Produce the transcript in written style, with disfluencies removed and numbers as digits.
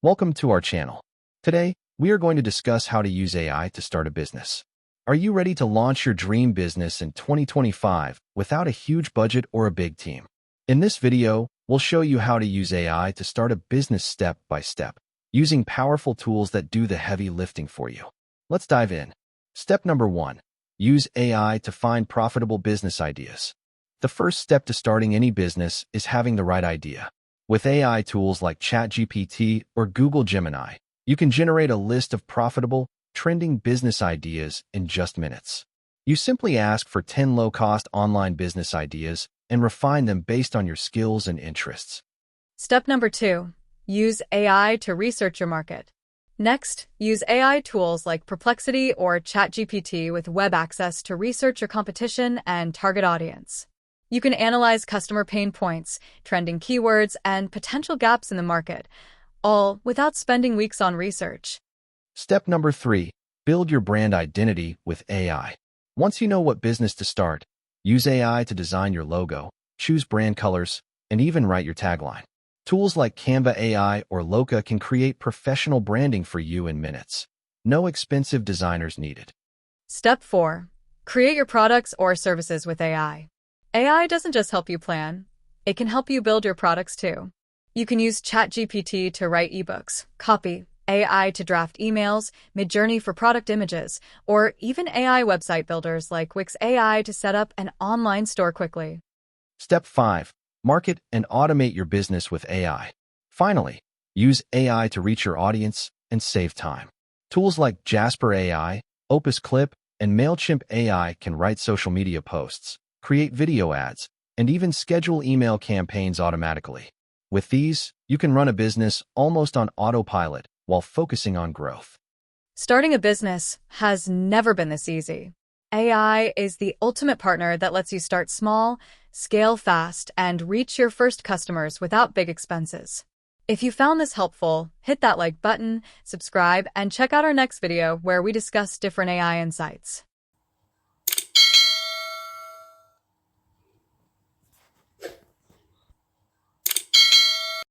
Welcome to our channel. Today, we are going to discuss how to use AI to start a business. Are you ready to launch your dream business in 2025 without a huge budget or a big team? In this video, we'll show you how to use AI to start a business step by step, using powerful tools that do the heavy lifting for you. Let's dive in. Step number 1. Use AI to find profitable business ideas. The first step to starting any business is having the right idea. With AI tools like ChatGPT or Google Gemini, you can generate a list of profitable, trending business ideas in just minutes. You simply ask for 10 low-cost online business ideas and refine them based on your skills and interests. Step number 2. Use AI to research your market. Next, use AI tools like Perplexity or ChatGPT with web access to research your competition and target audience. You can analyze customer pain points, trending keywords, and potential gaps in the market, all without spending weeks on research. Step number 3. Build your brand identity with AI. Once you know what business to start, use AI to design your logo, choose brand colors, and even write your tagline. Tools like Canva AI or Loka can create professional branding for you in minutes. No expensive designers needed. Step 4. Create your products or services with AI. AI doesn't just help you plan, it can help you build your products too. You can use ChatGPT to write ebooks, copy, AI to draft emails, Midjourney for product images, or even AI website builders like Wix AI to set up an online store quickly. Step 5. Market and automate your business with AI. Finally, use AI to reach your audience and save time. Tools like Jasper AI, Opus Clip, and MailChimp AI can write social media posts, create video ads, and even schedule email campaigns automatically. With these, you can run a business almost on autopilot while focusing on growth. Starting a business has never been this easy. AI is the ultimate partner that lets you start small, scale fast, and reach your first customers without big expenses. If you found this helpful, hit that like button, subscribe, and check out our next video where we discuss different AI insights.